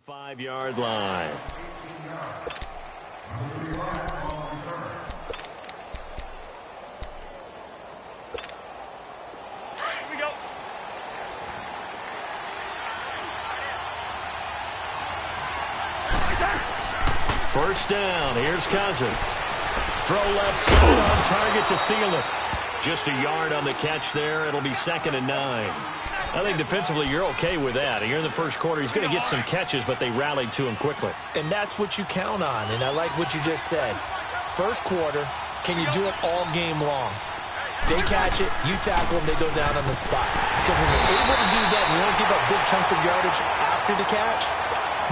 45-yard line. First down. Here's Cousins. Throw left side on target to Thielen. Just a yard on the catch there. It'll be 2nd and 9. I think defensively you're okay with that. Here in the first quarter, he's going to get some catches, but they rallied to him quickly. And that's what you count on, and I like what you just said. First quarter, can you do it all game long? They catch it, you tackle them, they go down on the spot. Because when you're able to do that, you don't give up big chunks of yardage after the catch,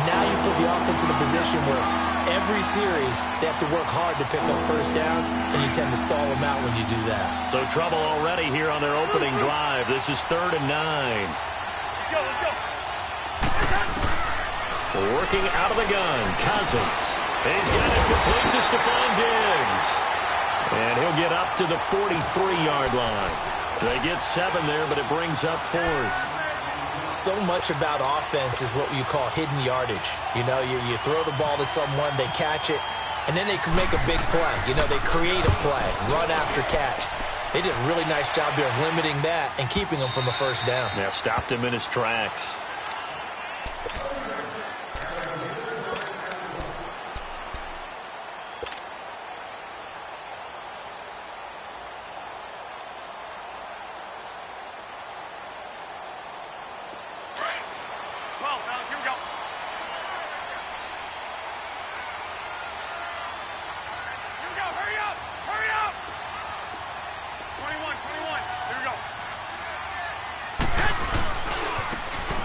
now you put the offense in a position where every series they have to work hard to pick up first downs, and you tend to stall them out when you do that. So trouble already here on their opening drive. This is 3rd and 9. Let's go. Working out of the gun, Cousins. He's got it complete to Stephon Diggs. And he'll get up to the 43-yard line. They get 7 there, but it brings up 4th. So much about offense is what you call hidden yardage. You know, you throw the ball to someone, they catch it, and then they can make a big play. You know, they create a play, run after catch. They did a really nice job there of limiting that and keeping him from a first down. Yeah, stopped him in his tracks.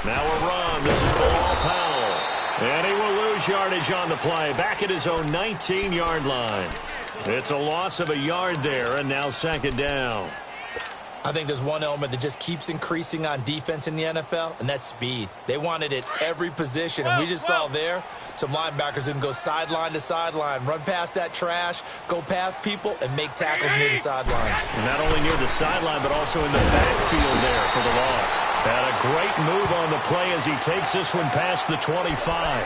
Now a run. This is Bilal Powell. And he will lose yardage on the play. Back at his own 19-yard line. It's a loss of a yard there, and now 2nd down. I think there's one element that just keeps increasing on defense in the NFL, and that's speed. They want it at every position, and we just saw there some linebackers that can go sideline to sideline, run past that trash, go past people, and make tackles near the sidelines. And not only near the sideline, but also in the backfield there for the loss. Had a great move on the play as he takes this one past the 25.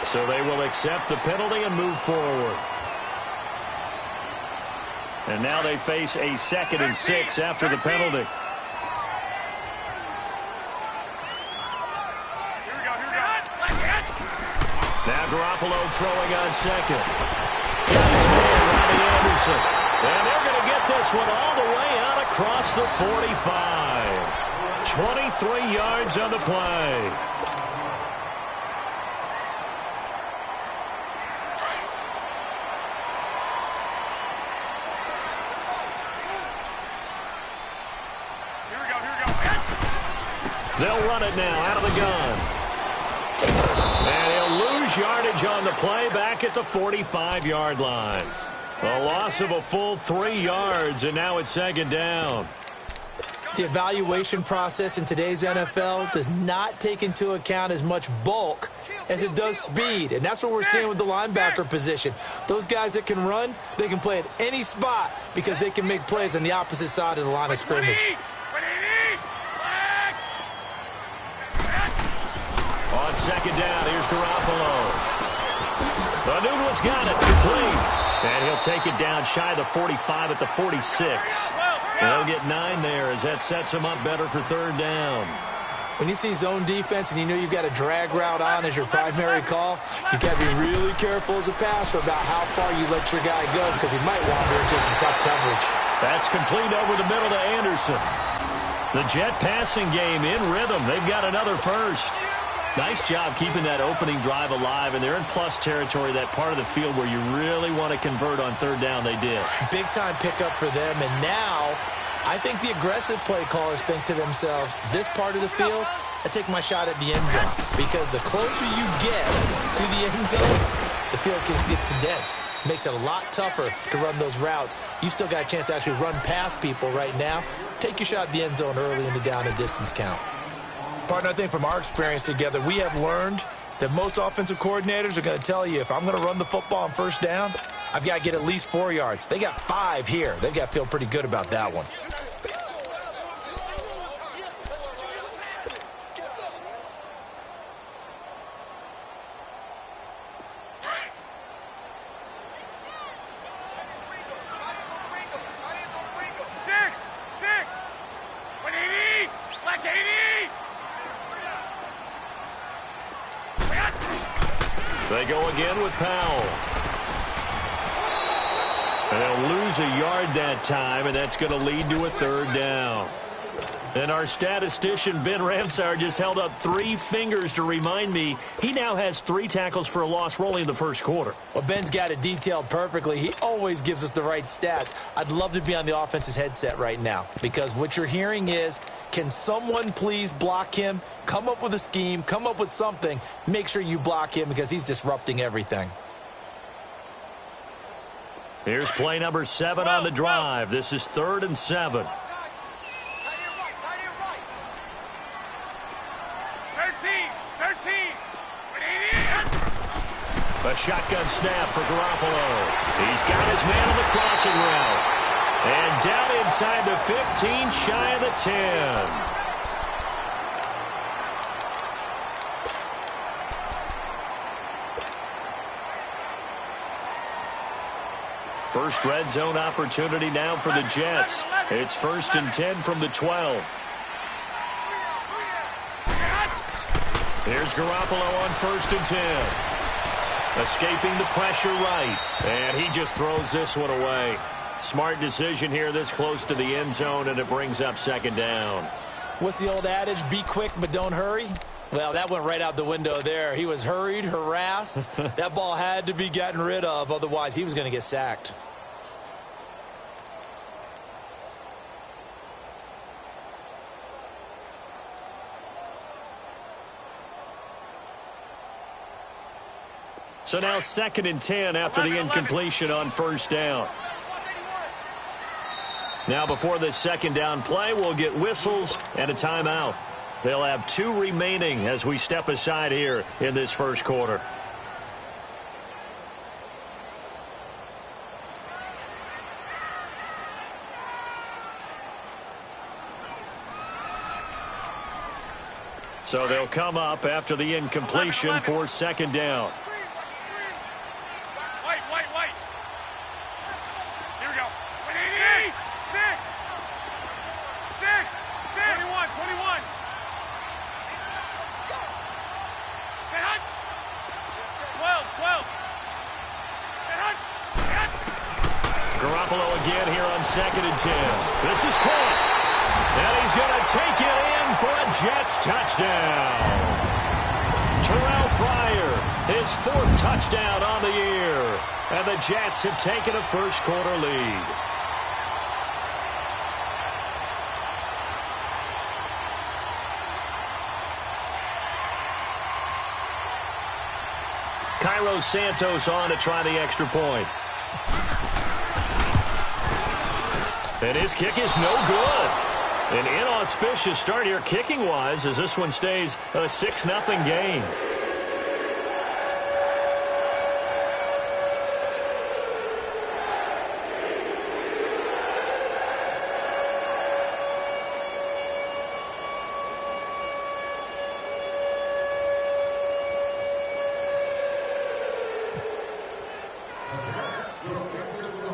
So they will accept the penalty and move forward. And now they face a 2nd and 6 after the penalty. Now Garoppolo throwing on 2nd. Got his man, Robbie Anderson. And they're going to get this one all the way out across the 45. 23 yards on the play. They'll run it now out of the gun. And he'll lose yardage on the play back at the 45-yard line. A loss of a full 3 yards, and now it's 2nd down. The evaluation process in today's NFL does not take into account as much bulk as it does speed, and that's what we're seeing with the linebacker position. Those guys that can run, they can play at any spot because they can make plays on the opposite side of the line of scrimmage. On 2nd down, here's Garoppolo. The new one's got it, complete. And he'll take it down shy of the 45 at the 46. And he'll get 9 there as that sets him up better for 3rd down. When you see zone defense and you know you've got a drag route on as your primary call, you've got to be really careful as a passer about how far you let your guy go because he might wander into some tough coverage. That's complete over the middle to Anderson. The Jet passing game in rhythm. They've got another first. Nice job keeping that opening drive alive, and they're in plus territory, that part of the field where you really want to convert on 3rd down. They did. Big-time pickup for them, and now I think the aggressive play callers think to themselves, this part of the field, I take my shot at the end zone, because the closer you get to the end zone, the field gets condensed. Makes it a lot tougher to run those routes. You still got a chance to actually run past people right now. Take your shot at the end zone early in the down and distance count. Partner, I think from our experience together, we have learned that most offensive coordinators are going to tell you, if I'm going to run the football on 1st down, I've got to get at least 4 yards. They got 5 here. They've got to feel pretty good about that one. They go again with Powell. And they'll lose a yard that time, and that's going to lead to a third down. And our statistician, Ben Ramsar, just held up 3 fingers to remind me he now has 3 tackles for a loss rolling in the first quarter. Well, Ben's got it detailed perfectly. He always gives us the right stats. I'd love to be on the offense's headset right now because what you're hearing is, can someone please block him? Come up with a scheme. Come up with something. Make sure you block him because he's disrupting everything. Here's play number 7 on the drive. This is 3rd and 7. A shotgun snap for Garoppolo. He's got his man on the crossing route. And down inside the 15, shy of the 10. First red zone opportunity now for the Jets. It's 1st and 10 from the 12. Here's Garoppolo on 1st and 10. Escaping the pressure right. And he just throws this one away. Smart decision here this close to the end zone, and it brings up 2nd down. What's the old adage? Be quick, but don't hurry? Well, that went right out the window there. He was hurried, harassed. That ball had to be gotten rid of. Otherwise, he was going to get sacked. So now 2nd and 10 after the incompletion on 1st down. Now before this 2nd down play, we'll get whistles and a timeout. They'll have 2 remaining as we step aside here in this first quarter. So they'll come up after the incompletion for 2nd down. Garoppolo again here on 2nd and 10. This is caught. And he's going to take it in for a Jets touchdown. Terrell Pryor, his 4th touchdown on the year. And the Jets have taken a first quarter lead. Cairo Santos on to try the extra point. And his kick is no good. An inauspicious start here kicking-wise as this one stays a 6-0 game.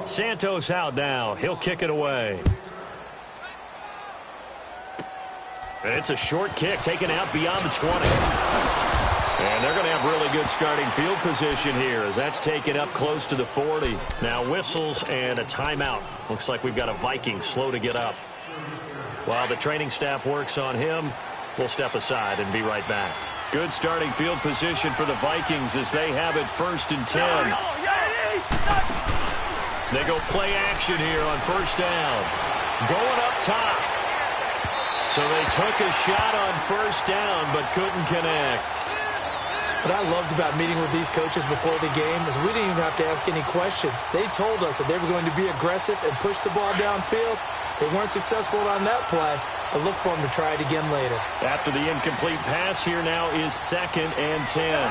Santos out now. He'll kick it away. And it's a short kick taken out beyond the 20. And they're going to have really good starting field position here as that's taken up close to the 40. Now whistles and a timeout. Looks like we've got a Viking slow to get up. While the training staff works on him, we'll step aside and be right back. Good starting field position for the Vikings as they have it 1st and 10. They go play action here on 1st down. Going up top. So they took a shot on 1st down but couldn't connect. What I loved about meeting with these coaches before the game is we didn't even have to ask any questions. They told us that they were going to be aggressive and push the ball downfield. They weren't successful on that play, but look for them to try it again later. After the incomplete pass, here now is 2nd and 10.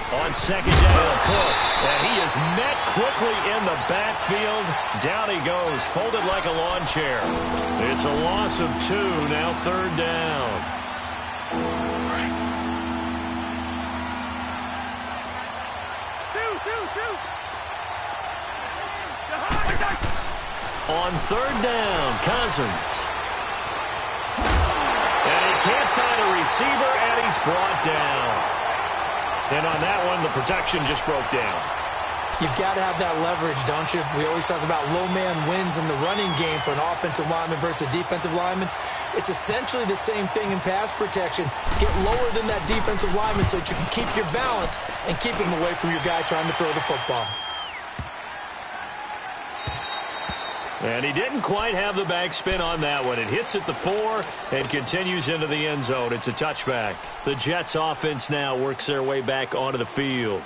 On 2nd down, Cook, and he is met quickly in the backfield. Down he goes, folded like a lawn chair. It's a loss of 2, now 3rd down. On 3rd down, Cousins. And he can't find a receiver, and he's brought down. And on that one, the protection just broke down. You've got to have that leverage, don't you? We always talk about low man wins in the running game for an offensive lineman versus a defensive lineman. It's essentially the same thing in pass protection. Get lower than that defensive lineman so that you can keep your balance and keep him away from your guy trying to throw the football. And he didn't quite have the backspin on that one. It hits at the 4 and continues into the end zone. It's a touchback. The Jets offense now works their way back onto the field.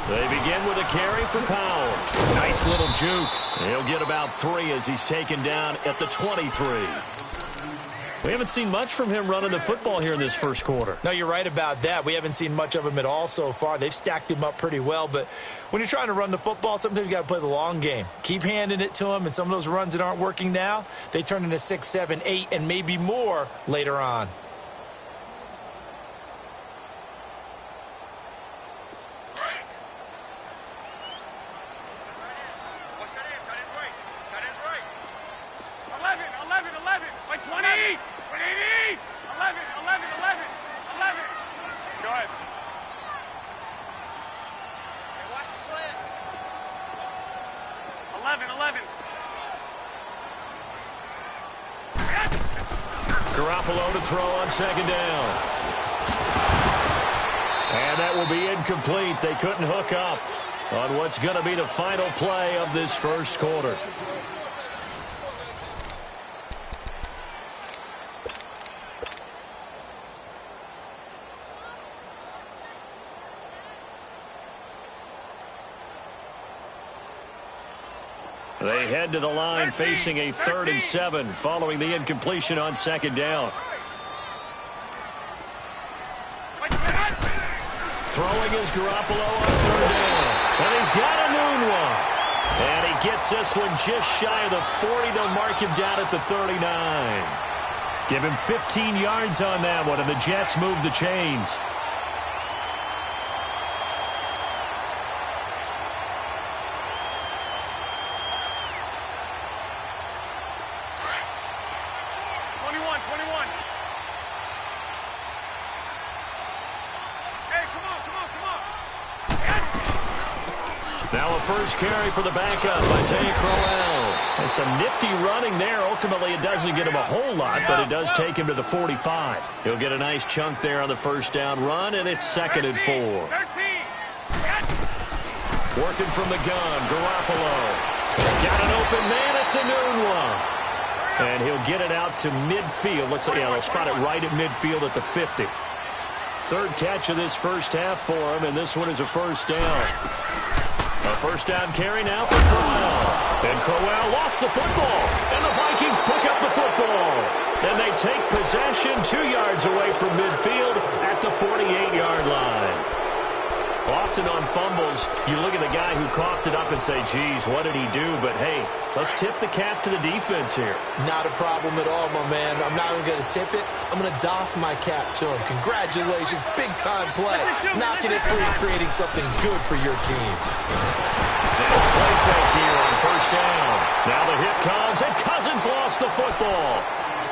They begin with a carry for Powell. Nice little juke. He'll get about 3 as he's taken down at the 23. We haven't seen much from him running the football here in this first quarter. No, you're right about that. We haven't seen much of him at all so far. They've stacked him up pretty well, but when you're trying to run the football, sometimes you got to play the long game. Keep handing it to him, and some of those runs that aren't working now, they turn into 6, 7, 8, and maybe more later on. Garoppolo to throw on second down. And that will be incomplete. They couldn't hook up on what's going to be the final play of this first quarter. They head to the line facing a 3rd and 7 following the incompletion on second down. Throwing is Garoppolo on 3rd down. And he's got a noon one. And he gets this one just shy of the 40. They'll mark him down at the 39. Give him 15 yards on that one, and the Jets move the chains. Now a first carry for the backup, Isaiah Crowell. And some nifty running there. Ultimately, it doesn't get him a whole lot, but it does take him to the 45. He'll get a nice chunk there on the first down run, and it's 2nd and 4. Working from the gun, Garoppolo. Got an open man. It's a noon one. And he'll get it out to midfield. They'll spot it right at midfield at the 50. 3rd catch of this first half for him, and this one is a first down. A first down carry now for Crowell. And Crowell lost the football. And the Vikings pick up the football. And they take possession 2 yards away from midfield at the 48-yard line. Often on fumbles, you look at the guy who coughed it up and say, geez, what did he do? But, hey, let's tip the cap to the defense here. Not a problem at all, my man. I'm not even going to tip it. I'm going to doff my cap to him. Congratulations. Big-time play. Knocking it free, creating something good for your team. There's play fake here on first down. Now the hit comes, and Cousins lost the football.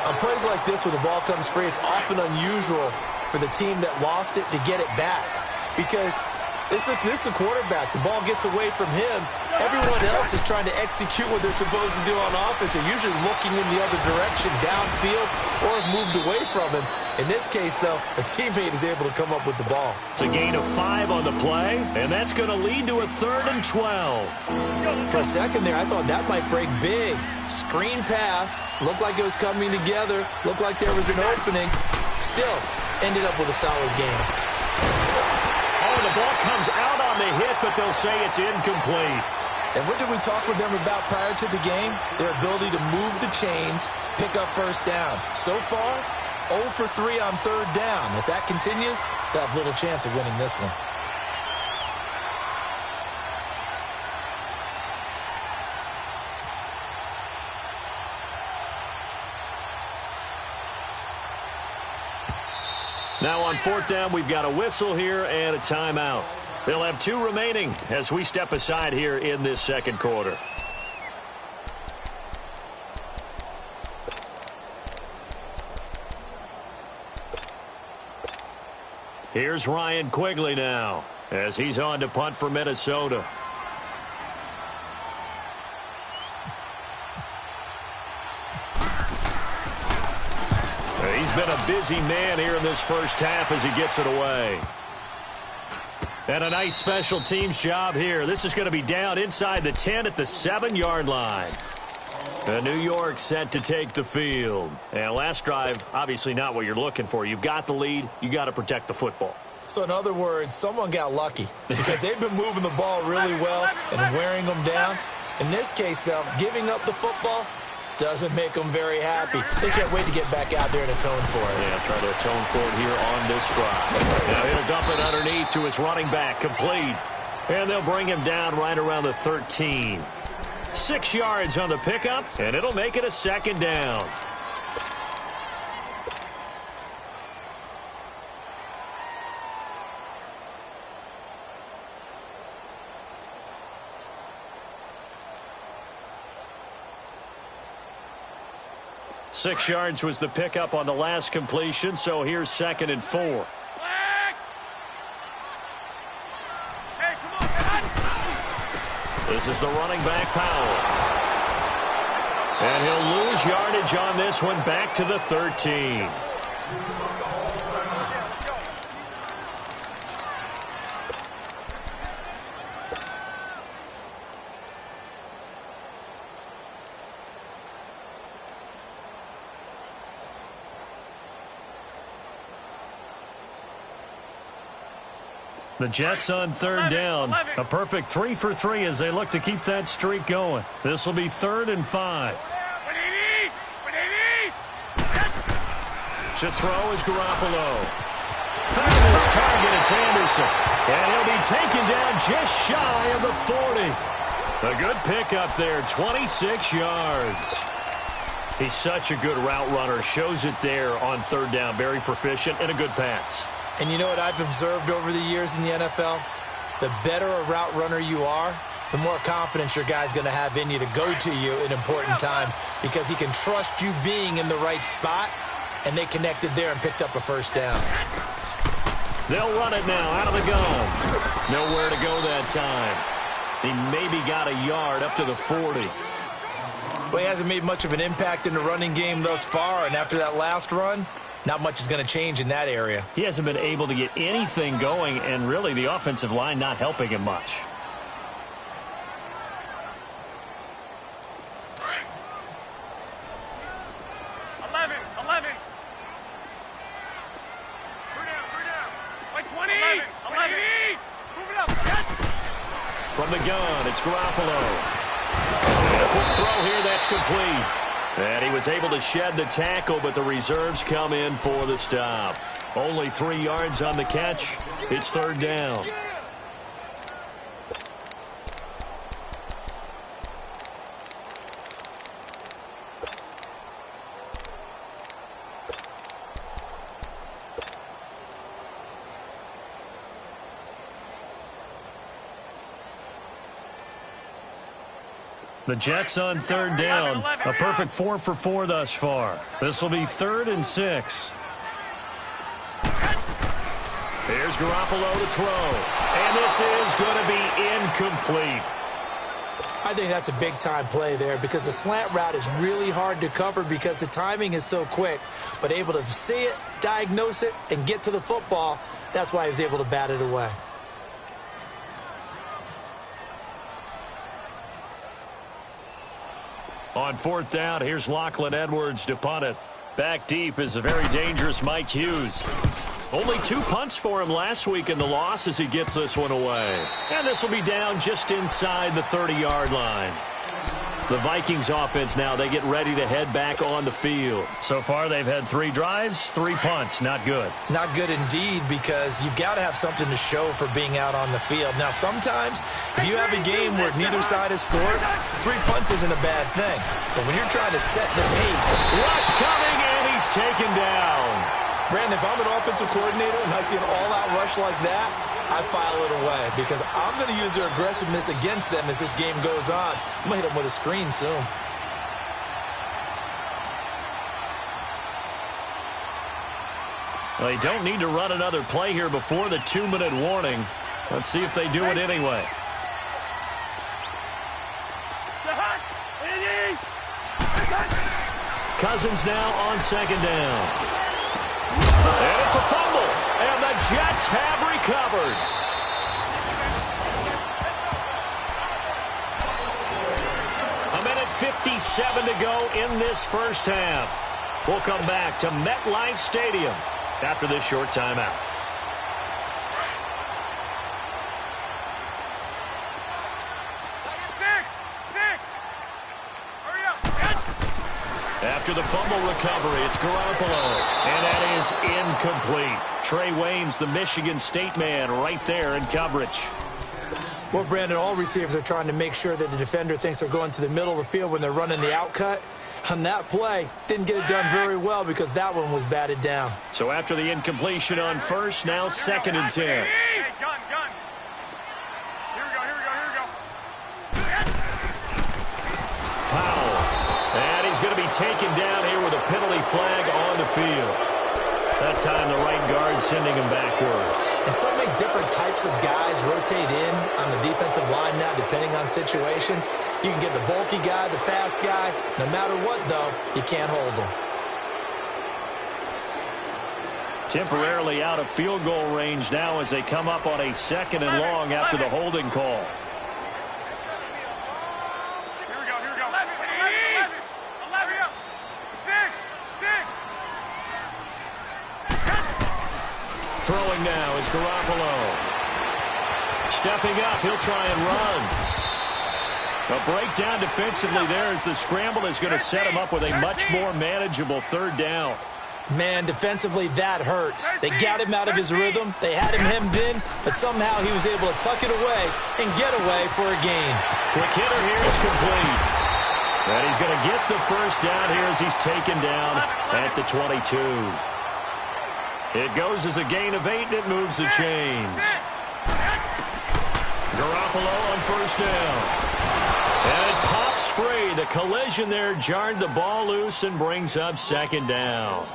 On plays like this, when the ball comes free, it's often unusual for the team that lost it to get it back. Because this is the quarterback. The ball gets away from him. Everyone else is trying to execute what they're supposed to do on offense. They're usually looking in the other direction, downfield, or have moved away from him. In this case, though, a teammate is able to come up with the ball. It's a gain of 5 on the play, and that's going to lead to a 3rd and 12. For a second there, I thought that might break big. Screen pass. Looked like it was coming together. Looked like there was an opening. Still, ended up with a solid game. Oh, the ball comes out on the hit, but they'll say it's incomplete. And what did we talk with them about prior to the game? Their ability to move the chains, pick up first downs. So far, 0 for 3 on 3rd down. If that continues, they'll have little chance of winning this one. Now on fourth down, we've got a whistle here and a timeout. They'll have 2 remaining as we step aside here in this second quarter. Here's Ryan Quigley now as he's on to punt for Minnesota. He's been a busy man here in this first half as he gets it away. And a nice special teams job here. This is going to be down inside the 10 at the 7-yard line. New York set to take the field. And last drive, obviously not what you're looking for. You've got the lead. You got to protect the football. So in other words, someone got lucky because they've been moving the ball really well and wearing them down. In this case, though, giving up the football doesn't make them very happy. They can't wait to get back out there and atone for it. Yeah, try to atone for it here on this drive. Now he'll dump it underneath to his running back, complete. And they'll bring him down right around the 13. 6 yards on the pickup, and it'll make it a second down. Six yards was the pickup on the last completion, so here's 2nd and 4. Hey, come on. This is the running back, Powell. And he'll lose yardage on this one back to the 13. The Jets on third down. A perfect 3 for 3 as they look to keep that streak going. This will be 3rd and 5. To throw is Garoppolo. Finding his target, it's Anderson. And he'll be taken down just shy of the 40. A good pickup there, 26 yards. He's such a good route runner. Shows it there on third down. Very proficient and a good pass. And you know what I've observed over the years in the NFL? The better a route runner you are, the more confidence your guy's going to have in you to go to you in important times because he can trust you being in the right spot, and they connected there and picked up a first down. They'll run it now out of the gun. Nowhere to go that time. He maybe got a yard up to the 40. Well, he hasn't made much of an impact in the running game thus far, and after that last run, not much is going to change in that area. He hasn't been able to get anything going, and really the offensive line not helping him much. From the gun, it's Garoppolo. And a quick throw here, that's complete. And he was able to shed the tackle, but the reserves come in for the stop. Only 3 yards on the catch. It's third down. The Jets on third down. A perfect 4 for 4 thus far. This will be 3rd and 6. Here's Garoppolo to throw. And this is going to be incomplete. I think that's a big-time play there because the slant route is really hard to cover because the timing is so quick. But able to see it, diagnose it, and get to the football, that's why he was able to bat it away. On fourth down, here's Lachlan Edwards to punt it. Back deep is a very dangerous Mike Hughes. Only 2 punts for him last week in the loss as he gets this one away. And this will be down just inside the 30-yard line. The Vikings offense now, they get ready to head back on the field. So far, they've had 3 drives, 3 punts. Not good. Not good indeed because you've got to have something to show for being out on the field. Now, sometimes if you have a game where neither side has scored, 3 punts isn't a bad thing. But when you're trying to set the pace. Rush coming, and he's taken down. Brandon, if I'm an offensive coordinator and I see an all-out rush like that, I file it away because I'm going to use their aggressiveness against them as this game goes on. I'm going to hit them with a screen soon. Well, they don't need to run another play here before the 2-minute warning. Let's see if they do it anyway. Cousins now on second down. And it's a fumble. And the Jets have recovered. A minute 57 to go in this first half. We'll come back to MetLife Stadium after this short timeout. After the fumble recovery, it's Garoppolo. And that is incomplete. Trey Waynes, the Michigan State man, right there in coverage. Well, Brandon, all receivers are trying to make sure that the defender thinks they're going to the middle of the field when they're running the out cut. On that play, didn't get it done very well because that one was batted down. So after the incompletion on first, now 2nd and 10. Hey, gun. Here we go. Powell. And he's going to be taken down here with a penalty flag on the field. That time the right guard sending him backwards. And so many different types of guys rotate in on the defensive line now depending on situations. You can get the bulky guy, the fast guy. No matter what, though, you can't hold them. Temporarily out of field goal range now as they come up on a 2nd and long after the holding call. Here we go. 11. 6. Throwing now is Garoppolo. Stepping up, he'll try and run. A breakdown defensively there as the scramble is going to set him up with a much more manageable 3rd down. Man, defensively, that hurts. They got him out of his rhythm. They had him hemmed in, but somehow he was able to tuck it away and get away for a gain. Quick hitter here is complete. And he's going to get the first down here as he's taken down at the 22. It goes as a gain of 8, and it moves the chains. Garoppolo on first down. And it pops free. The collision there jarred the ball loose and brings up 2nd down.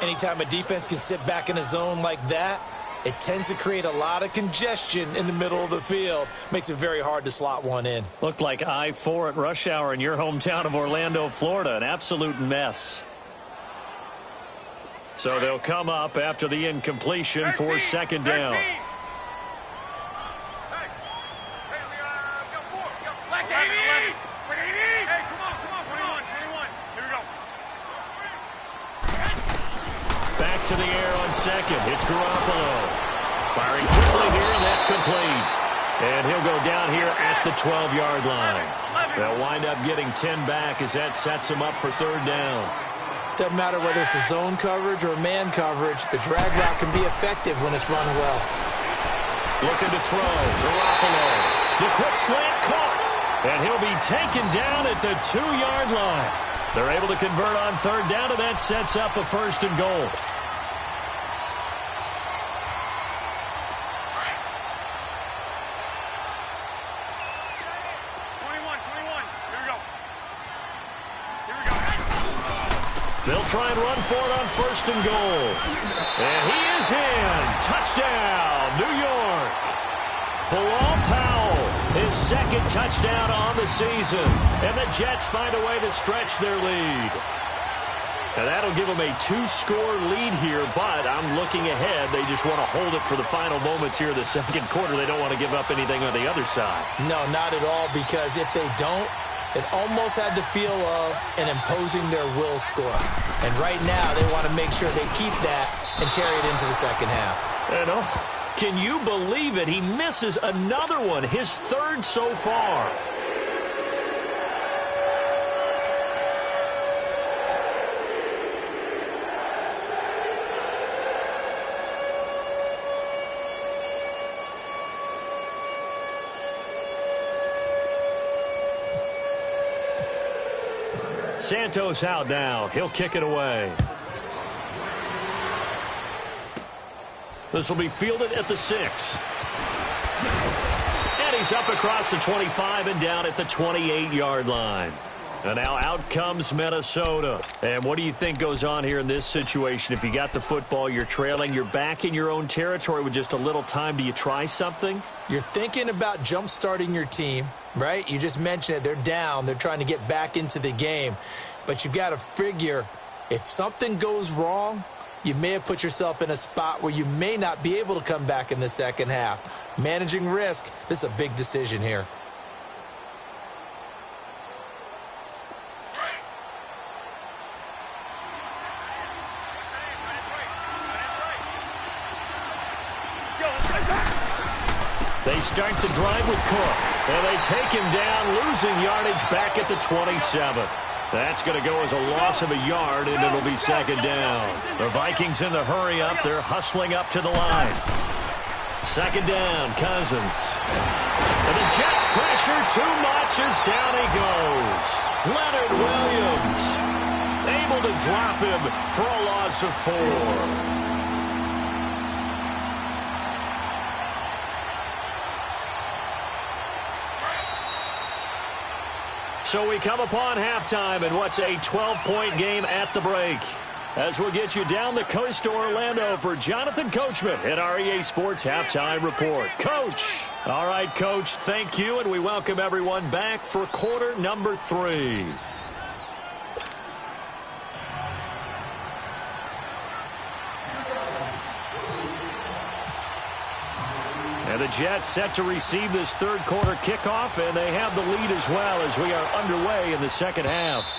Anytime a defense can sit back in a zone like that, it tends to create a lot of congestion in the middle of the field. Makes it very hard to slot one in. Looked like I-4 at rush hour in your hometown of Orlando, Florida. An absolute mess. So they'll come up after the incompletion for 2nd down. Back to the air on 2nd. It's Garoppolo. Firing quickly here, and that's complete. And he'll go down here at the 12-yard line. They'll wind up getting 10 back as that sets him up for 3rd down. Doesn't matter whether it's a zone coverage or man coverage, the drag route can be effective when it's run well. Looking to throw. Garoppolo. The quick slant caught. And he'll be taken down at the 2-yard line. They're able to convert on 3rd down, and that sets up a 1st and goal. They'll try and run for it on 1st and goal. And he is in. Touchdown, New York. Bilal Powell, his 2nd touchdown on the season. And the Jets find a way to stretch their lead. Now that'll give them a 2-score lead here, but I'm looking ahead. They just want to hold it for the final moments here of the 2nd quarter. They don't want to give up anything on the other side. No, not at all, because if they don't, it almost had the feel of an imposing their will score. And right now, they want to make sure they keep that and carry it into the 2nd half. And can you believe it? He misses another one, his 3rd so far. Santos out now. He'll kick it away. This will be fielded at the 6. And he's up across the 25 and down at the 28-yard line. And now out comes Minnesota. And what do you think goes on here in this situation? If you got the football, you're trailing, you're back in your own territory with just a little time. Do you try something? You're thinking about jump-starting your team, right? You just mentioned it. They're down. They're trying to get back into the game. But you've got to figure if something goes wrong, you may have put yourself in a spot where you may not be able to come back in the second half. Managing risk, this is a big decision here. They start the drive with Cook, and they take him down, losing yardage back at the 27. That's going to go as a loss of a yard, and it'll be second down. The Vikings in the hurry up. They're hustling up to the line. Second down, Cousins. And the Jets pressure too much as down he goes. Leonard Williams able to drop him for a loss of 4. So we come upon halftime in what's a 12-point game at the break. As we'll get you down the coast to Orlando for Jonathan Coachman at REA Sports Halftime Report. Coach. All right, Coach, thank you, and we welcome everyone back for quarter number 3. And the Jets set to receive this third quarter kickoff, and they have the lead as well as we are underway in the second half.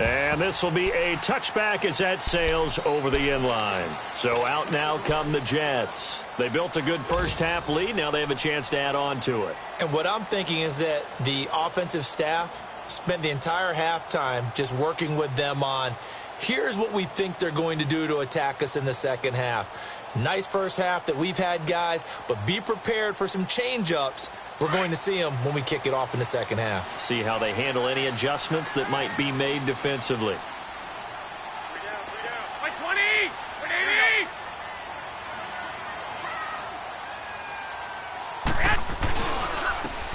And this will be a touchback as that sails over the end line. So out now come the Jets. They built a good first half lead. Now they have a chance to add on to it. And what I'm thinking is that the offensive staff spent the entire halftime just working with them on, here's what we think they're going to do to attack us in the second half. Nice first half that we've had, guys, but be prepared for some change-ups. We're going to see them when we kick it off in the second half. See how they handle any adjustments that might be made defensively. By 20! 180!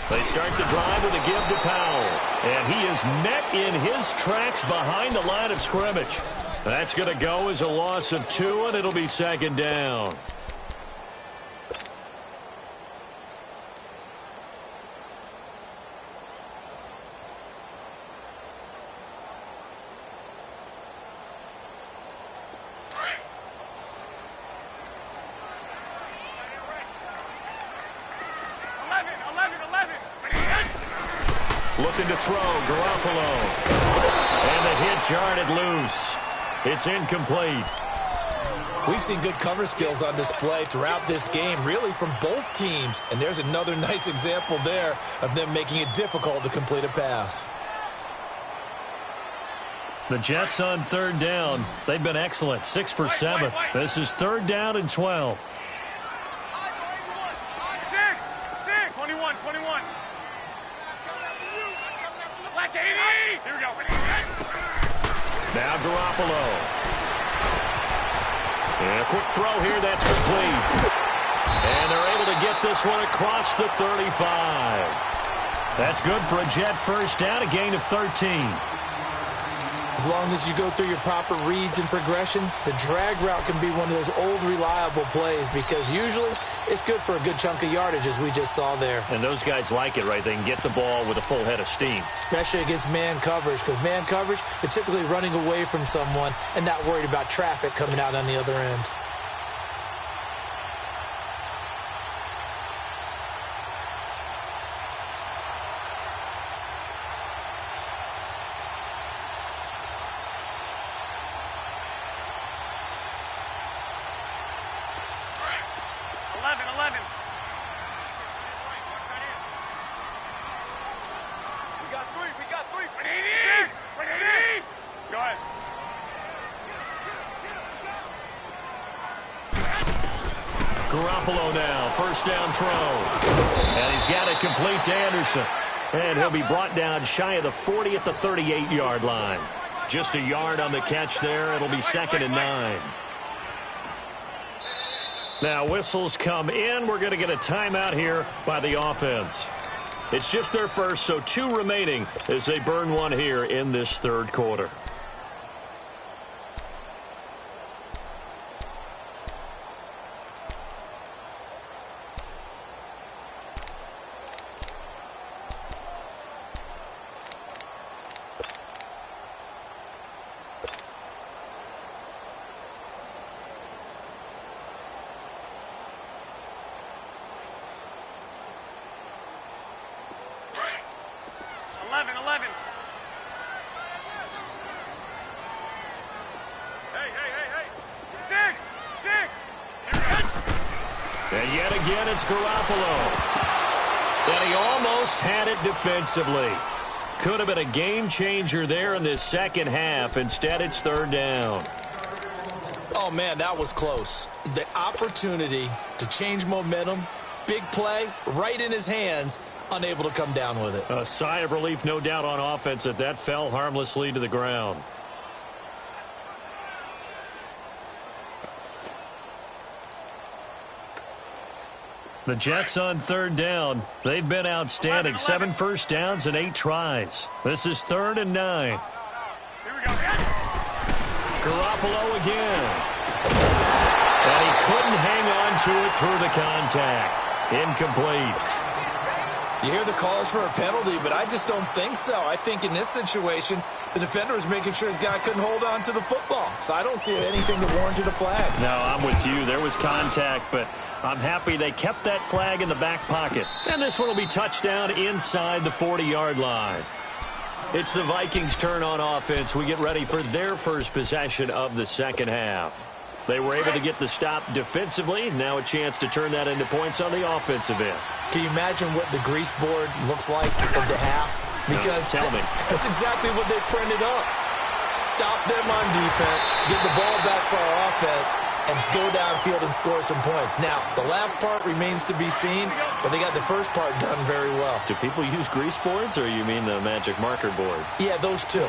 They start the drive with a give to Powell, and he is met in his tracks behind the line of scrimmage. That's going to go as a loss of 2, and it'll be second down. Looking to throw, Garoppolo. And the hit jarred it loose. It's incomplete. We've seen good cover skills on display throughout this game, really from both teams. And there's another nice example there of them making it difficult to complete a pass. The Jets on third down. They've been excellent, 6 for 7. This is third down and 12. 21. Black 80! Here we go. Now Garoppolo. And a quick throw here, that's complete. And they're able to get this one across the 35. That's good for a Jet first down, a gain of 13. As long as you go through your proper reads and progressions, the drag route can be one of those old reliable plays because usually it's good for a good chunk of yardage, as we just saw there. And those guys like it, right? They can get the ball with a full head of steam. Especially against man coverage, because man coverage, they're typically running away from someone and not worried about traffic coming out on the other end. Garoppolo now, first down throw. And he's got it complete to Anderson. And he'll be brought down shy of the 40 at the 38-yard line. Just a yard on the catch there. It'll be second and 9. Now whistles come in. We're going to get a timeout here by the offense. It's just their first, so 2 remaining as they burn one here in this third quarter. And yet again, it's Garoppolo. And he almost had it defensively. Could have been a game changer there in this second half. Instead, it's third down. Oh, man, that was close. The opportunity to change momentum, big play, right in his hands, unable to come down with it. A sigh of relief, no doubt, on offense that fell harmlessly to the ground. The Jets on third down. They've been outstanding. 7 first downs and 8 tries. This is 3rd and 9. Here we go. Garoppolo again. And he couldn't hang on to it through the contact. Incomplete. You hear the calls for a penalty, but I just don't think so. I think in this situation, the defender was making sure his guy couldn't hold on to the football. So I don't see anything that warranted a flag. No, I'm with you. There was contact, but I'm happy they kept that flag in the back pocket. And this one will be touchdown inside the 40-yard line. It's the Vikings' turn on offense. We get ready for their first possession of the second half. They were able to get the stop defensively. Now a chance to turn that into points on the offensive end. Can you imagine what the grease board looks like at the half? Because no, tell me. That's exactly what they printed up. Stop them on defense, get the ball back for our offense, and go downfield and score some points. Now, the last part remains to be seen, but they got the first part done very well. Do people use grease boards, or you mean the magic marker boards? Yeah, those two.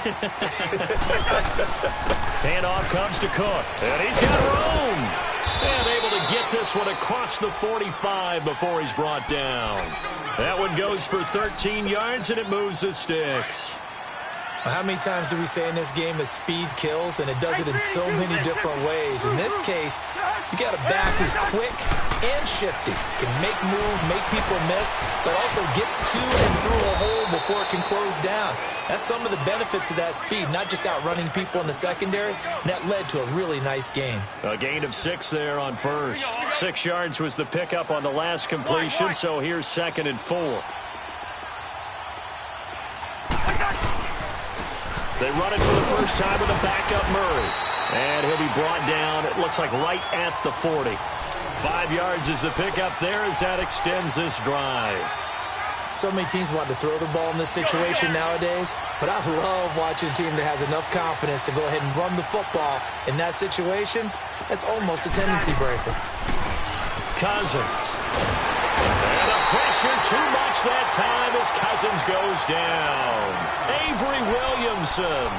Handoff comes to Cook, and he's got room. And able to get this one across the 45 before he's brought down. That one goes for 13 yards, and it moves the sticks. How many times do we say in this game that speed kills, and it does it in so many different ways? In this case, you got a back who's quick and shifty, can make moves, make people miss, but also gets to and through a hole before it can close down. That's some of the benefits of that speed, not just outrunning people in the secondary. And that led to a really nice gain. A gain of 6 there on first. 6 yards was the pickup on the last completion, so here's 2nd and 4. They run it for the first time with a backup Murray. And he'll be brought down, it looks like right at the 40. 5 yards is the pickup there as that extends this drive. So many teams want to throw the ball in this situation nowadays, but I love watching a team that has enough confidence to go ahead and run the football. In that situation, that's almost a tendency breaker. Cousins. And the pressure too much that time as Cousins goes down. Avery Williamson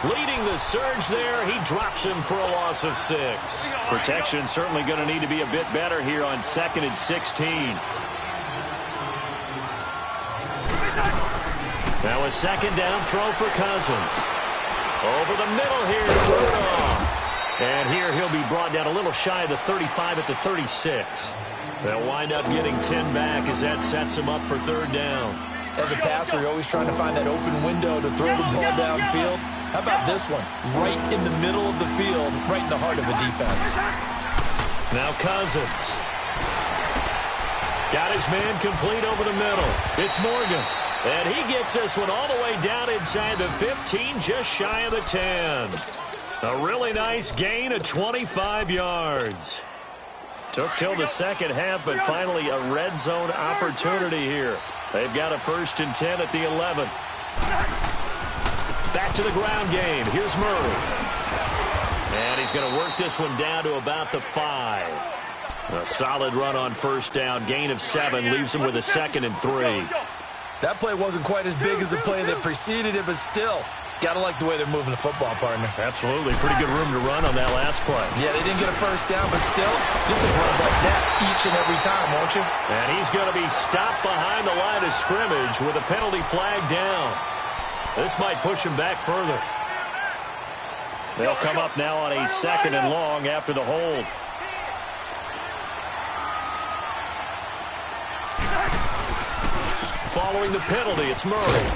leading the surge there. He drops him for a loss of 6. Protection certainly going to need to be a bit better here on 2nd and 16. Now a 2nd down throw for Cousins. Over the middle here to Rudolph. And here he'll be brought down a little shy of the 35 at the 36. They'll wind up getting 10 back as that sets him up for 3rd down. As a passer, you're always trying to find that open window to throw the ball downfield. How about this one? Right in the middle of the field, right in the heart of a defense. Now Cousins. Got his man complete over the middle. It's Morgan. And he gets this one all the way down inside the 15, just shy of the 10. A really nice gain of 25 yards. Took till the second half, but finally a red zone opportunity here. They've got a 1st and 10 at the 11. Back to the ground game. Here's Murray. And he's going to work this one down to about the 5. A solid run on 1st down. Gain of 7 leaves him with a 2nd and 3. That play wasn't quite as big as the play that preceded it, but still, Gotta like the way they're moving the football, partner. Absolutely. Pretty good room to run on that last play. Yeah, they didn't get a first down, but still, you'll take runs like that each and every time, won't you? And he's going to be stopped behind the line of scrimmage with a penalty flag down. This might push him back further. They'll come up now on a 2nd and long after the hold. Following the penalty, it's Murray.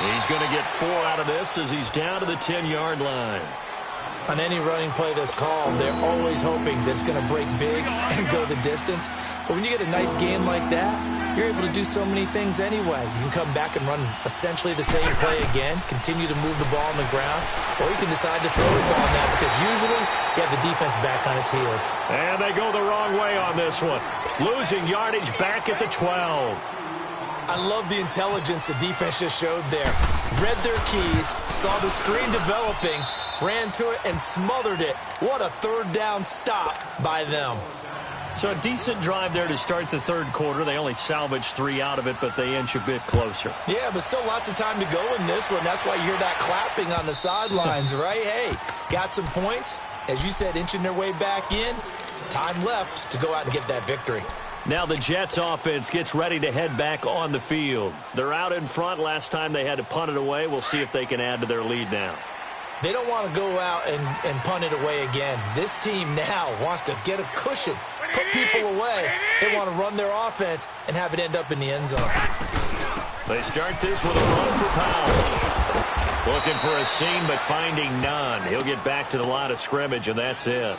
He's going to get 4 out of this as he's down to the 10-yard line. On any running play that's called, they're always hoping that it's going to break big and go the distance. But when you get a nice game like that, you're able to do so many things anyway. You can come back and run essentially the same play again, continue to move the ball on the ground, or you can decide to throw the ball now because usually you have the defense back on its heels. And they go the wrong way on this one. Losing yardage back at the 12. I love the intelligence the defense just showed there. Read their keys, saw the screen developing, ran to it, and smothered it. What a third down stop by them. So a decent drive there to start the third quarter. They only salvaged 3 out of it, but they inch a bit closer. Yeah, but still lots of time to go in this one. That's why you hear that clapping on the sidelines, right? Hey, got some points. As you said, inching their way back in. Time left to go out and get that victory. Now the Jets offense gets ready to head back on the field. They're out in front. Last time they had to punt it away. We'll see if they can add to their lead now. They don't want to go out and punt it away again. This team now wants to get a cushion, put people away. They want to run their offense and have it end up in the end zone. They start this with a run for Powell. Looking for a seam, but finding none. He'll get back to the line of scrimmage, and that's it.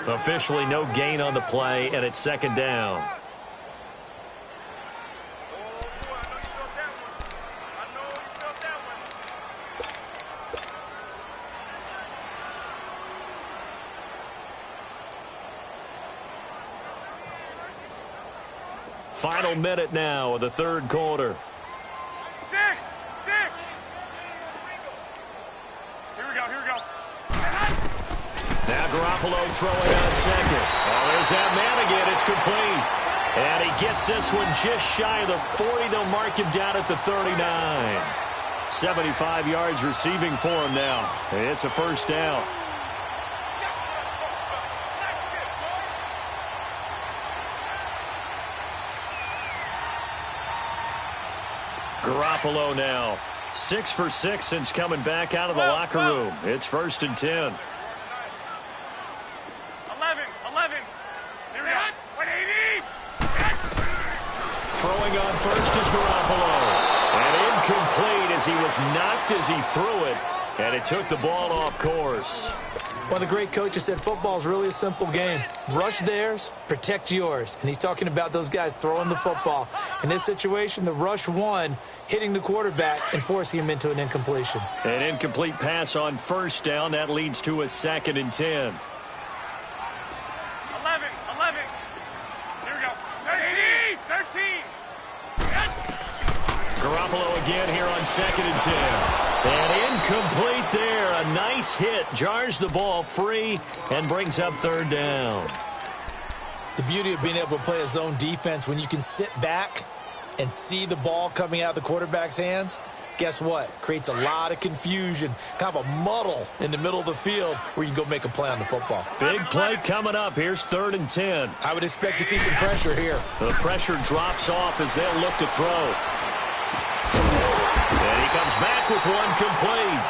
Officially no gain on the play, and it's 2nd down. Final minute now of the third quarter. 6. Here we go. Now Garoppolo throwing on 2nd. Oh, there's that man again. It's complete. And he gets this one just shy of the 40. They'll mark him down at the 39. 75 yards receiving for him now. It's a first down. Garoppolo now 6 for 6 since coming back out of the locker room. It's 1st and 10. 11. Here we go. 180. Throwing on first is Garoppolo. And incomplete as he was knocked as he threw it. And it took the ball off course. One of the great coaches said football is really a simple game. Rush theirs, protect yours. And he's talking about those guys throwing the football. In this situation, the rush won, hitting the quarterback and forcing him into an incompletion. An incomplete pass on first down. That leads to a 2nd and 10. 11. Here we go. 13. Garoppolo again here on 2nd and 10. And incomplete there. A nice hit. Jars the ball free and brings up 3rd down. The beauty of being able to play a zone defense when you can sit back and see the ball coming out of the quarterback's hands, guess what? Creates a lot of confusion, kind of a muddle in the middle of the field where you can go make a play on the football. Big play coming up. Here's 3rd and 10. I would expect to see some pressure here. The pressure drops off as they'll look to throw. And he comes back with one complete.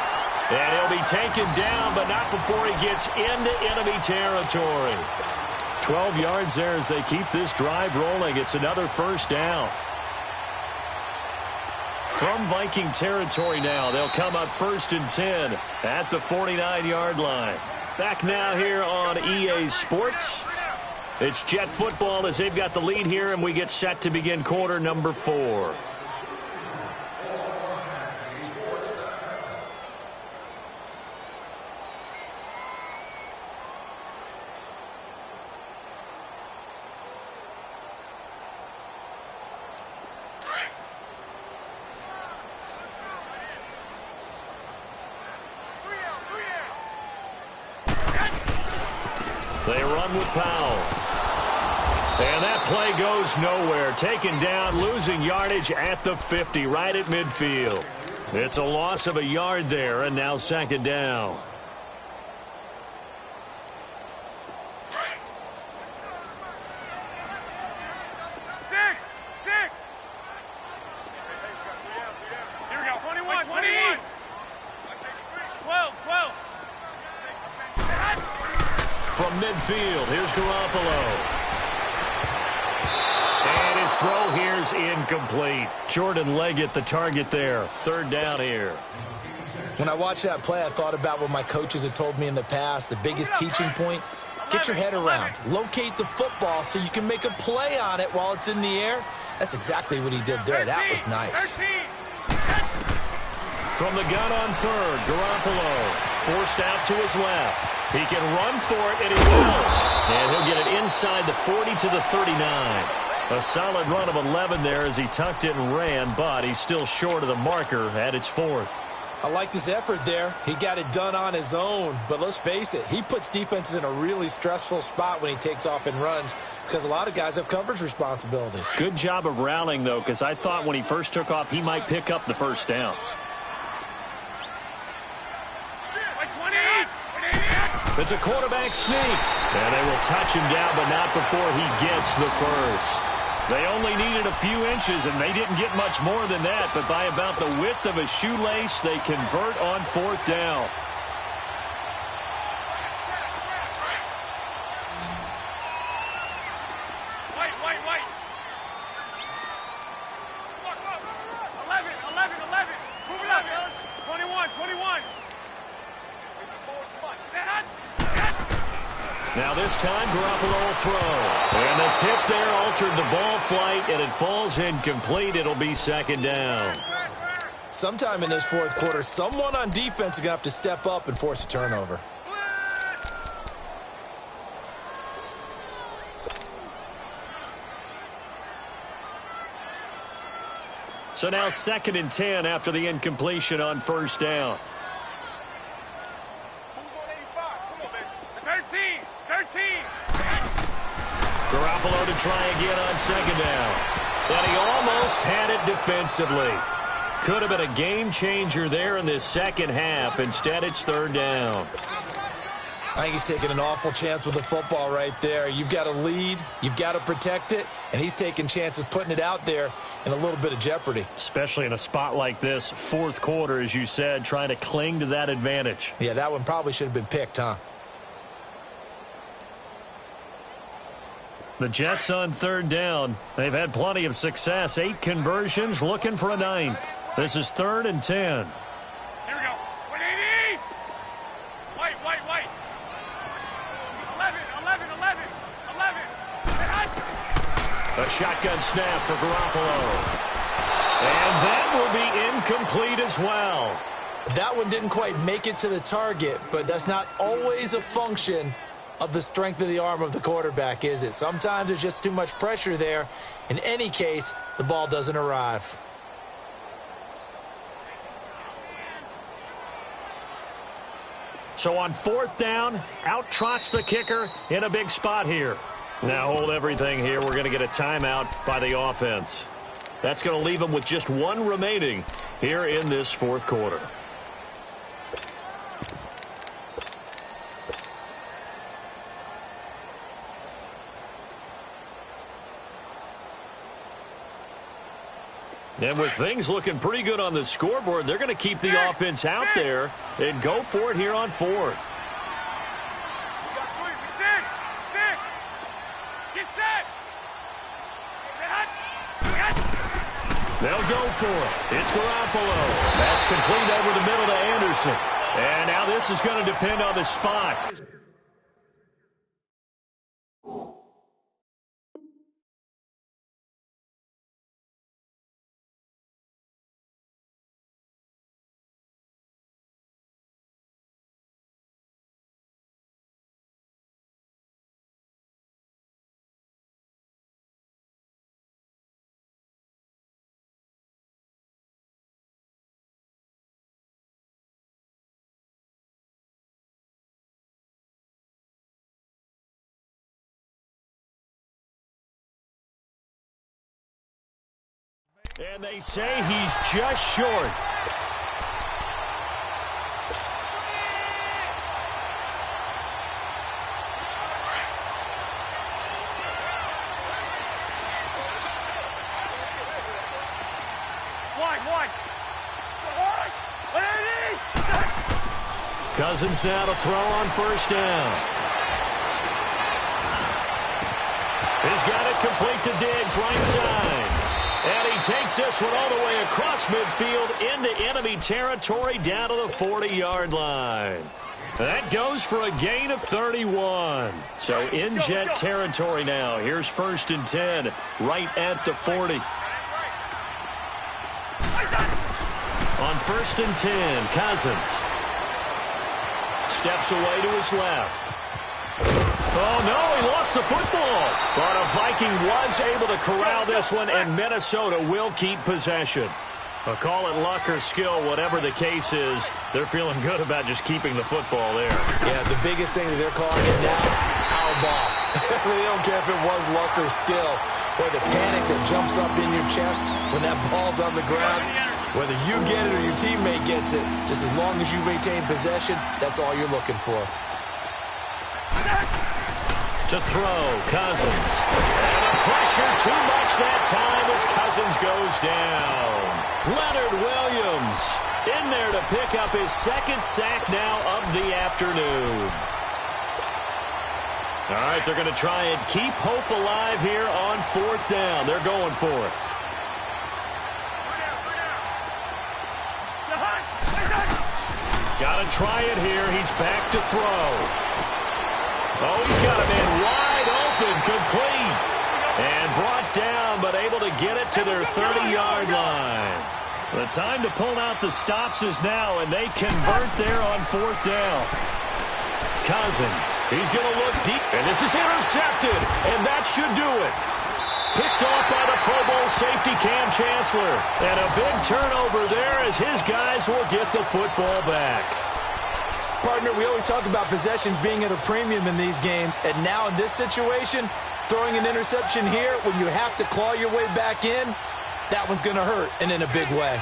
And he'll be taken down, but not before he gets into enemy territory. 12 yards there as they keep this drive rolling. It's another first down. From Viking territory now, they'll come up 1st and 10 at the 49-yard line. Back now here on EA Sports. It's Jet football as they've got the lead here, and we get set to begin quarter number 4. They run with Powell. And that play goes nowhere. Taken down, losing yardage at the 50, right at midfield. It's a loss of a yard there, and now second down. Here we go. 21, 21. 12, 12. From midfield, here's Garoppolo. And his throw here's incomplete. Jordan Leggett, the target there. Third down here. When I watched that play, I thought about what my coaches had told me in the past. The biggest teaching point, get your head around. Locate the football so you can make a play on it while it's in the air. That's exactly what he did there. That was nice. From the gun on third, Garoppolo forced out to his left. He can run for it, and he will. And he'll get it inside the 40 to the 39. A solid run of 11 there as he tucked it and ran, but he's still short of the marker at its fourth. I liked his effort there. He got it done on his own. But let's face it, he puts defenses in a really stressful spot when he takes off and runs because a lot of guys have coverage responsibilities. Good job of rallying, though, because I thought when he first took off, he might pick up the first down. It's a quarterback sneak. And they will touch him down, but not before he gets the first. They only needed a few inches, and they didn't get much more than that. But by about the width of a shoelace, they convert on fourth down. White. 11. Move it up. 21. Now this time, Garoppolo will throw. And the tip there altered the ball flight, and it falls incomplete. It'll be second down. Sometime in this fourth quarter, someone on defense is going to have to step up and force a turnover. So now 2nd and 10 after the incompletion on first down. 13. Garoppolo to try again on second down. And he almost had it defensively. Could have been a game changer there in this second half. Instead, it's third down. I think he's taking an awful chance with the football right there. You've got to lead, you've got to protect it, and he's taking chances putting it out there in a little bit of jeopardy. Especially in a spot like this, fourth quarter, as you said, trying to cling to that advantage. Yeah, that one probably should have been picked, huh? The Jets on third down. They've had plenty of success. 8 conversions, looking for a 9th. This is 3rd and 10. Here we go. 180. White. 11. A shotgun snap for Garoppolo. And that will be incomplete as well. That one didn't quite make it to the target, but that's not always a function of the strength of the arm of the quarterback, is it? Sometimes there's just too much pressure there. In any case, the ball doesn't arrive. So on fourth down, out trots the kicker in a big spot here. Now hold everything here. We're going to get a timeout by the offense. That's going to leave them with just 1 remaining here in this fourth quarter. And with things looking pretty good on the scoreboard, they're going to keep the offense out there and go for it here on fourth. They'll go for it. It's Garoppolo. That's complete over the middle to Anderson. And now this is going to depend on the spot. And they say he's just short. One. Cousins now to throw on first down. He's got it complete to Diggs, right side. And he takes this one all the way across midfield into enemy territory down to the 40-yard line. That goes for a gain of 31. So in Jet territory now. Here's 1st and 10, right at the 40. On 1st and 10, Cousins steps away to his left. Oh, no, he lost the football. But a Viking was able to corral this one, and Minnesota will keep possession. Call it luck or skill, whatever the case is, they're feeling good about just keeping the football there. Yeah, the biggest thing that they're calling it now, our ball. They don't care if it was luck or skill. Or the panic that jumps up in your chest when that ball's on the ground. Whether you get it or your teammate gets it, just as long as you retain possession, that's all you're looking for. To throw, Cousins. And a pressure too much that time as Cousins goes down. Leonard Williams in there to pick up his 2nd sack now of the afternoon. All right, they're going to try and keep hope alive here on 4th down. They're going for it. Got to try it here. He's back to throw. Oh, he's got a man wide open, complete. And brought down, but able to get it to their 30-yard line. The time to pull out the stops is now, and they convert there on 4th down. Cousins, he's going to look deep, and this is intercepted, and that should do it. Picked off by the Pro Bowl safety Cam Chancellor. And a big turnover there as his guys will get the football back. Partner, we always talk about possessions being at a premium in these games, and now in this situation, throwing an interception here when you have to claw your way back in, that one's going to hurt, and in a big way.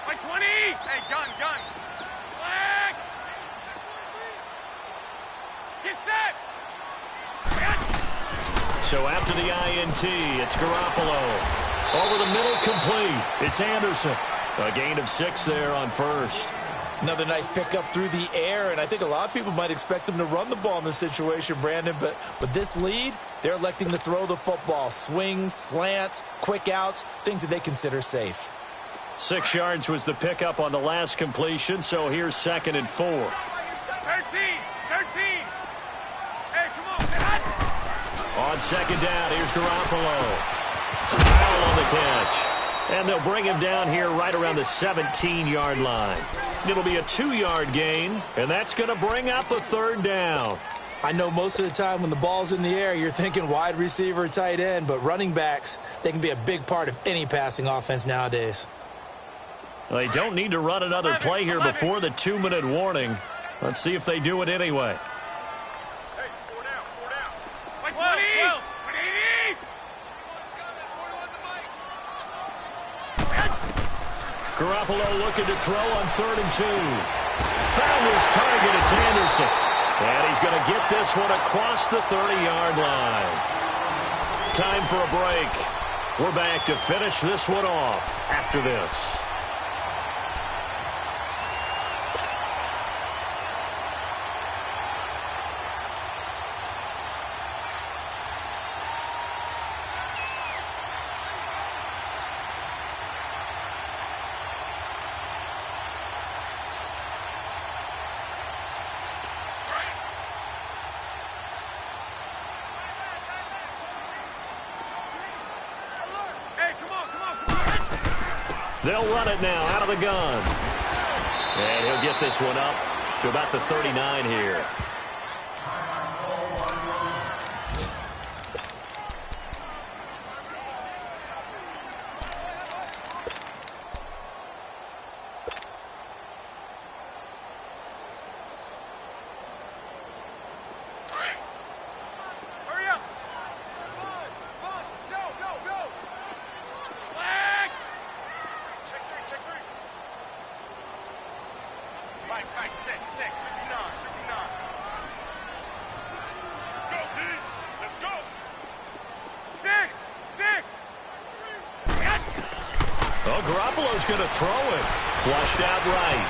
By 20! Hey, gun! Flag! Get set! So after the INT, it's Garoppolo. Over the middle, complete. It's Anderson. A gain of 6 there on 1st. Another nice pickup through the air, and I think a lot of people might expect them to run the ball in this situation, Brandon, but with this lead, they're electing to throw the football. Swings, slants, quick outs, things that they consider safe. 6 yards was the pickup on the last completion, so here's 2nd and 4. 13! Hey, come on, get On 2nd down, here's Garoppolo. Foul on the catch. And they'll bring him down here right around the 17-yard line. It'll be a 2-yard gain, and that's going to bring up a 3rd down. I know most of the time when the ball's in the air, you're thinking wide receiver, tight end, but running backs, they can be a big part of any passing offense nowadays. They don't need to run another play here before the 2-minute warning. Let's see if they do it anyway. Hey, 4 down. By 20! 180! Garoppolo looking to throw on 3rd and 2. Found his target, it's Anderson. And he's going to get this one across the 30-yard line. Time for a break. We're back to finish this one off after this. They'll run it now out of the gun. And he'll get this one up to about the 39 here. Well, Garoppolo's going to throw it. Flushed out right.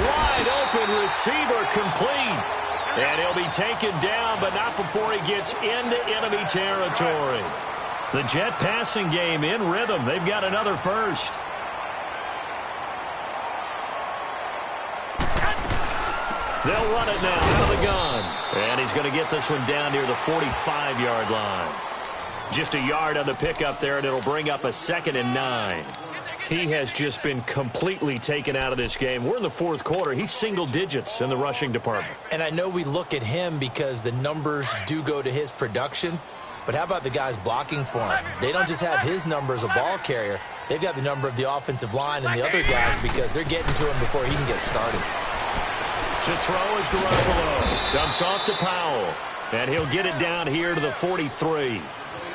Wide open receiver complete. And he'll be taken down, but not before he gets into enemy territory. The Jet passing game in rhythm. They've got another first. They'll run it now out of the gun. And he's going to get this one down near the 45-yard line. Just a yard on the pickup there, and it'll bring up a 2nd and 9. He has just been completely taken out of this game. We're in the fourth quarter. He's single digits in the rushing department. And I know we look at him because the numbers do go to his production. But how about the guys blocking for him? They don't just have his number as a ball carrier. They've got the number of the offensive line and the other guys because they're getting to him before he can get started. To throw is Garoppolo. Dumps off to Powell. And he'll get it down here to the 43.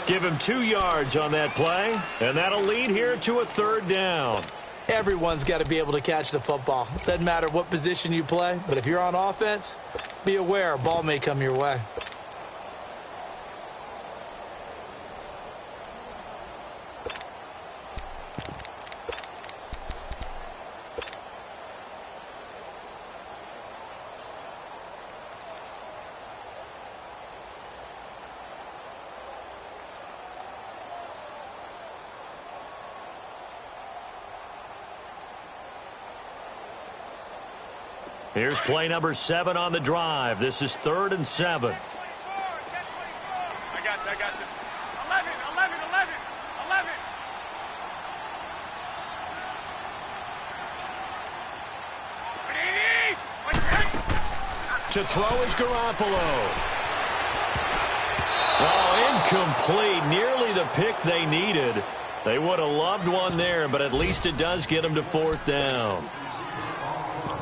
Give him 2 yards on that play. And that'll lead here to a 3rd down. Everyone's got to be able to catch the football. Doesn't matter what position you play. But if you're on offense, be aware a ball may come your way. Here's play number 7 on the drive. This is 3rd and 7. I got you. 11. To throw is Garoppolo. Oh, incomplete. Nearly the pick they needed. They would have loved one there, but at least it does get them to 4th down.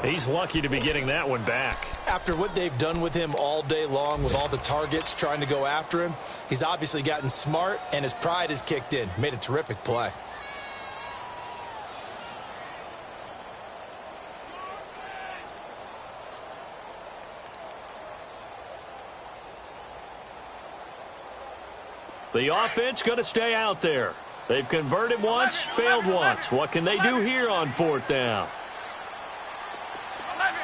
He's lucky to be getting that one back. After what they've done with him all day long with all the targets trying to go after him, he's obviously gotten smart and his pride has kicked in. Made a terrific play. The offense going to stay out there. They've converted once, failed once. What can they do here on 4th down? 11.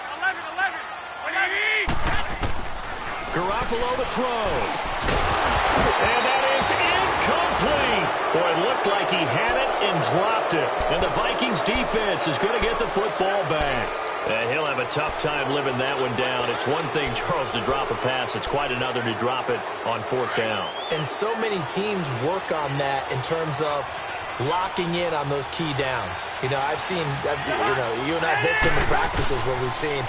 Garoppolo to throw. And that is incomplete. Boy, it looked like he had it and dropped it. And the Vikings defense is going to get the football back. He'll have a tough time living that one down. It's one thing, Charles, to drop a pass. It's quite another to drop it on 4th down. And so many teams work on that in terms of locking in on those key downs. You know, you and I both been to practices where we've seen,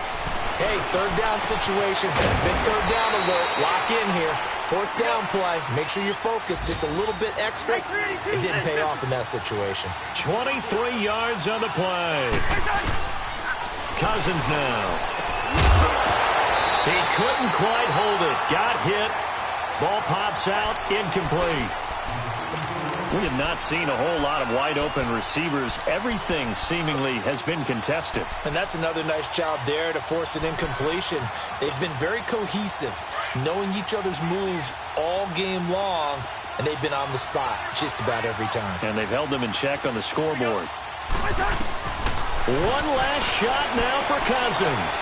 hey, 3rd down situation, big 3rd down alert, lock in here. 4th down play, make sure you're focused just a little bit extra. It didn't pay off in that situation. 23 yards on the play. Cousins now. He couldn't quite hold it. Got hit. Ball pops out. Incomplete. We have not seen a whole lot of wide-open receivers. Everything seemingly has been contested. And that's another nice job there to force an incompletion. They've been very cohesive, knowing each other's moves all game long, and they've been on the spot just about every time. And they've held them in check on the scoreboard. One last shot now for Cousins.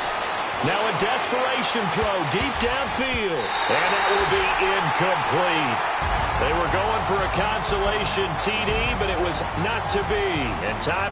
Now a desperation throw deep downfield. And that will be incomplete. They were going for a consolation TD, but it was not to be. And time